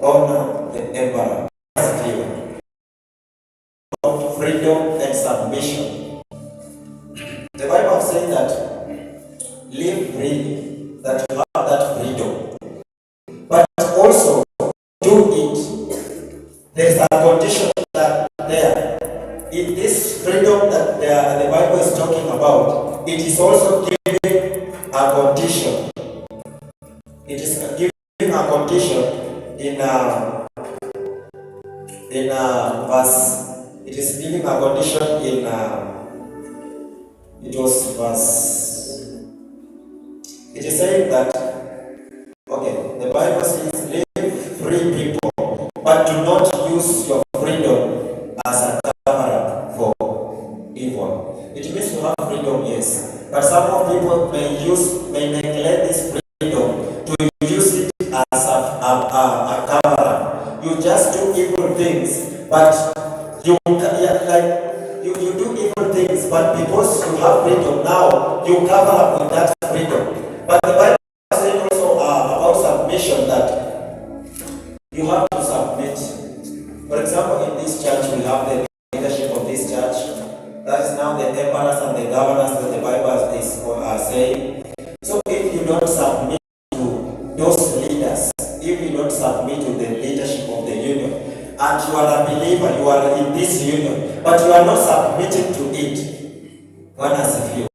honor the emperor. Freedom and submission. The Bible says that live freely, that you have that freedom, but also do it. There is a condition that there. In this freedom that the Bible is talking about, it is also giving a condition. It is giving a condition in verse. It is giving a condition in it was verse. It is saying that the Bible says live free people, but do not use your freedom as a cover for evil. It means to have freedom, yes, but some of people may neglect this freedom to use it as a cover. You just do evil things, but you do evil things, but because you have freedom now, you cover up with that freedom. But the Bible says also about submission, that you have to submit. For example, in this church, we have the leadership of this church. That is now the emperors and the governors that the Bible is saying. So if you don't submit to those leaders, if you don't submit to the leadership of the union, and you are a believer, you are in this union, but you are not submitting to it, one as a few.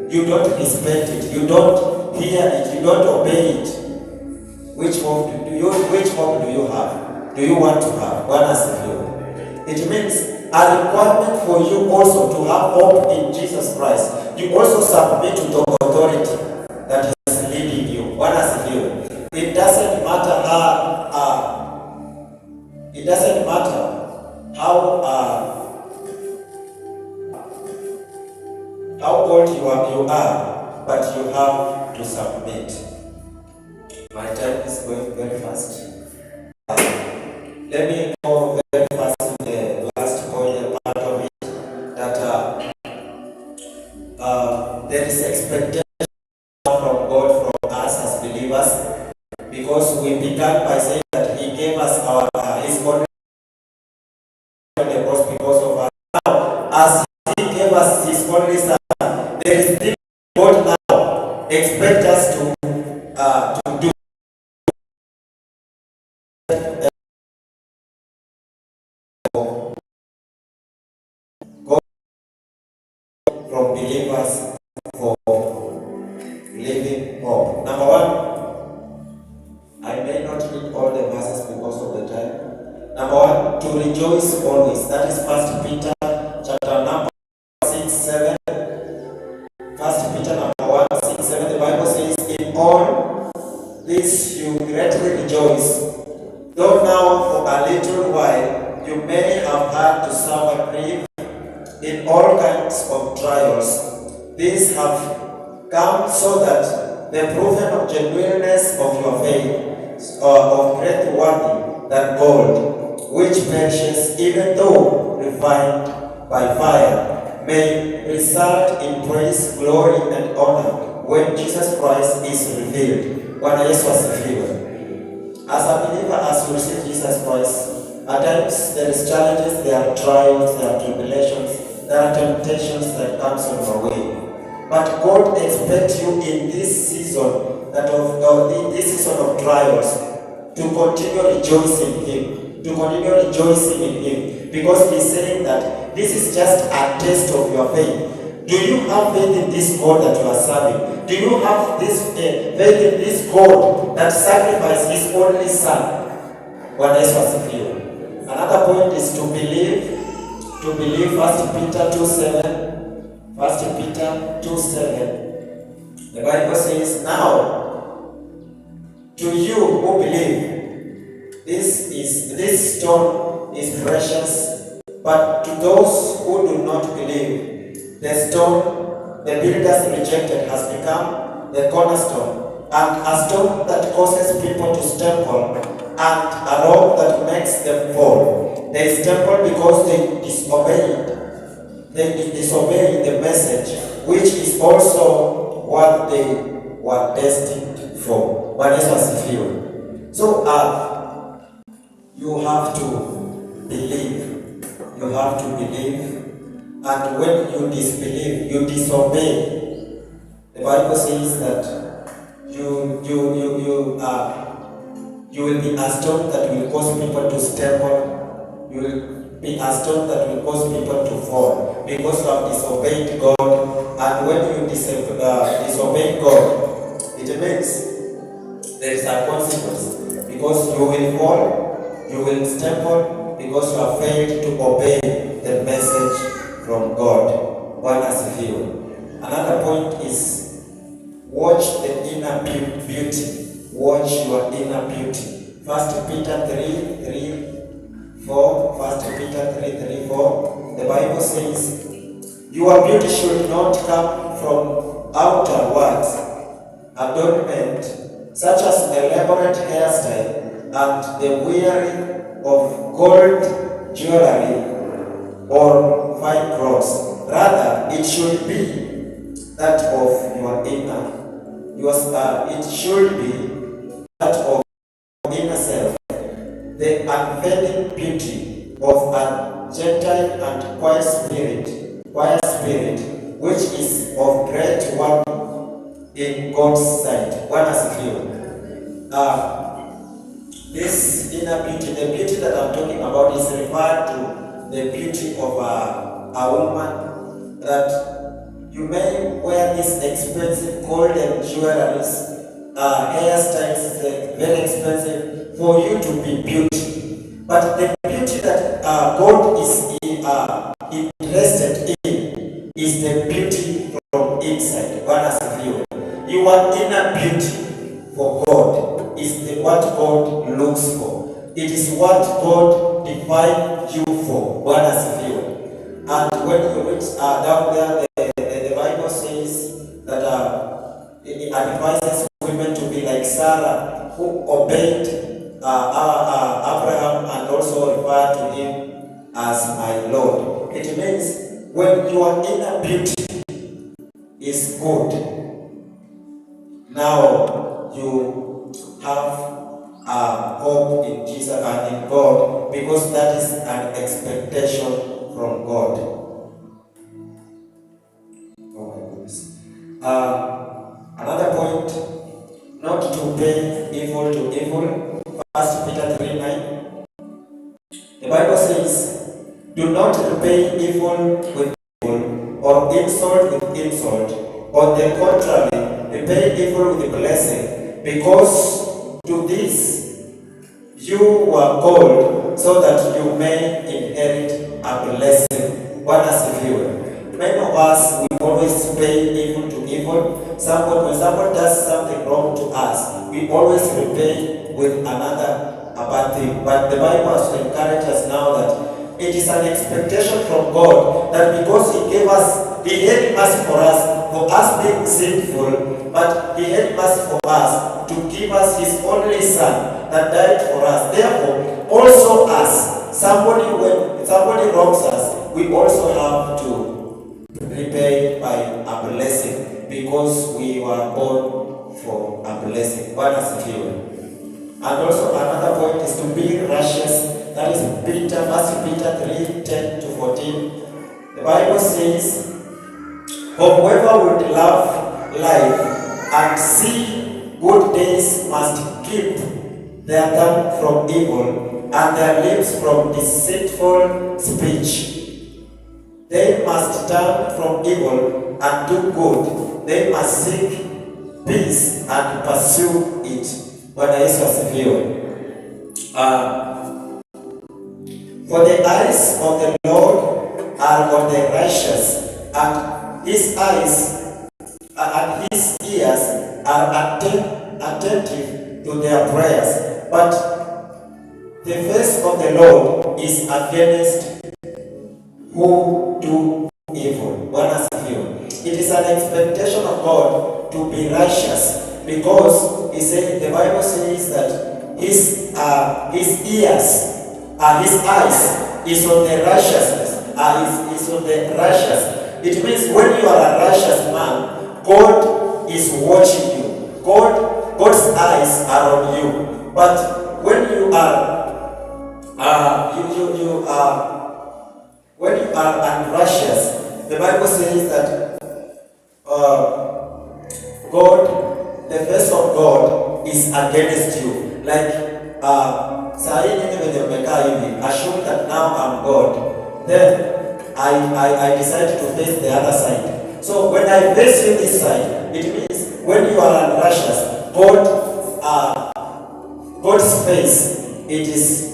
You don't respect it, you don't hear it, you don't obey it. Which hope do you have? Do you want to have? One as a few. It means a requirement for you also to have hope in Jesus Christ. You also submit to the authority that is leading you. One as a few. It doesn't matter how old you are, but you have to submit. My time is going very fast. Let me go very fast in the last point, part of it, that there is expectation from God from us as believers, because we began by saying that He gave us His only cross because of us. Now, as He gave us His only Son, there is things God now expects us to do. From believers for living hope. Number one, I may not read all the verses because of the time. Number one, to rejoice always. That is 1 Peter chapter number 6:7. 1 Peter number 1:6-7. The Bible says, in all this you greatly rejoice, though now for a little while you may have had to suffer grief in all kinds of trials. These have come so that the proven of genuineness of your faith, of greater worthy than gold, which perishes even though refined by fire, may result in praise, glory, and honor when Jesus Christ is revealed. Bwana Yesu asifiwe. As a believer, as you receive Jesus Christ, at times there is challenges, there are trials, there are tribulations, there are temptations that comes on your way. But God expects you in this season, in this season of trials, to continue rejoicing in Him, to continue rejoicing in Him, because He's saying that this is just a test of your faith. Do you have faith in this God that you are serving? Do you have this faith in this God that sacrificed His only Son? Bwana Yesu asifiwe. Another point is to believe. To believe. 1 Peter 2:7. 1 Peter 2:7. The Bible says, now to you who believe, this stone is precious, but to those who do not believe, the stone the builders rejected has become the cornerstone, and a stone that causes people to stumble, and a rock that makes them fall. They stumbled because they disobeyed the message, which is also what they were destined for. So you have to believe. You have to believe. And when you disbelieve, you disobey. The Bible says that you will be a stone that will cause people to stumble. You will be a stone that will cause people to fall because you have disobeyed God. And when you disobey God, it means there is a consequence, because you will fall, you will stumble, because you have failed to obey the message from God. Another point is watch the inner beauty. Watch your inner beauty. 1 Peter 3:4. 1 Peter 3:4. The Bible says, your beauty should not come from outward adornment, such as elaborate hairstyle and the wearing of gold jewelry or fine clothes. Rather, it should be that of your inner. It should be that of inner self, the unfading beauty of a gentle and quiet spirit, which is of great worth in God's sight. This inner beauty, the beauty that I'm talking about, is referred to the beauty of a woman, that you may wear this expensive golden jewelries, hairstyles, very expensive, for you to be beauty. But the beauty that God is interested in is the beauty from inside. Your inner beauty for God is what God looks for. It is what God defines you for. And when you read down there, the Bible says that it advises women to be like Sarah, who obeyed Abraham and also referred to him as my Lord. It means when your inner beauty is good, now you have hope in Jesus and in God, because that is an expectation from God. Oh my goodness. Another point, not to pay evil to evil. 1 Peter 3:9. The Bible says, do not repay evil with evil or insult with insult. On the contrary, repay evil with blessing, because to this you were called, so that you may inherit a blessing. Many of us, we always pay evil to evil. When someone does something wrong to us, we always repay with another bad thing. But the Bible has to encourage us now that it is an expectation from God that because He had mercy for us being sinful, but He had mercy for us to give us His only Son that died for us. Therefore, also us, when somebody wrongs us, we also have to repay by a blessing, because we were born for a blessing. And also another point is to be righteous. That is 1 Peter 3:10-14. The Bible says, for whoever would love life and see good days must keep their tongue from evil and their lips from deceitful speech. They must turn from evil and do good. They must seek peace and pursue it. For the eyes of the Lord are on the righteous, and His eyes and His ears are attentive to their prayers. But the face of the Lord is against who do evil. It is an expectation of God to be righteous, because the Bible says that His ears, His eyes is on the righteousness, is on the righteous. It means when you are a righteous man, God is watching you. God's eyes are on you. But when you are when you are unrighteous, the Bible says that God, the face of God is against you. Like, assume that now I'm God. Then I decide to face the other side. So when I face you this side, it means when you are unrighteous, God's face, it is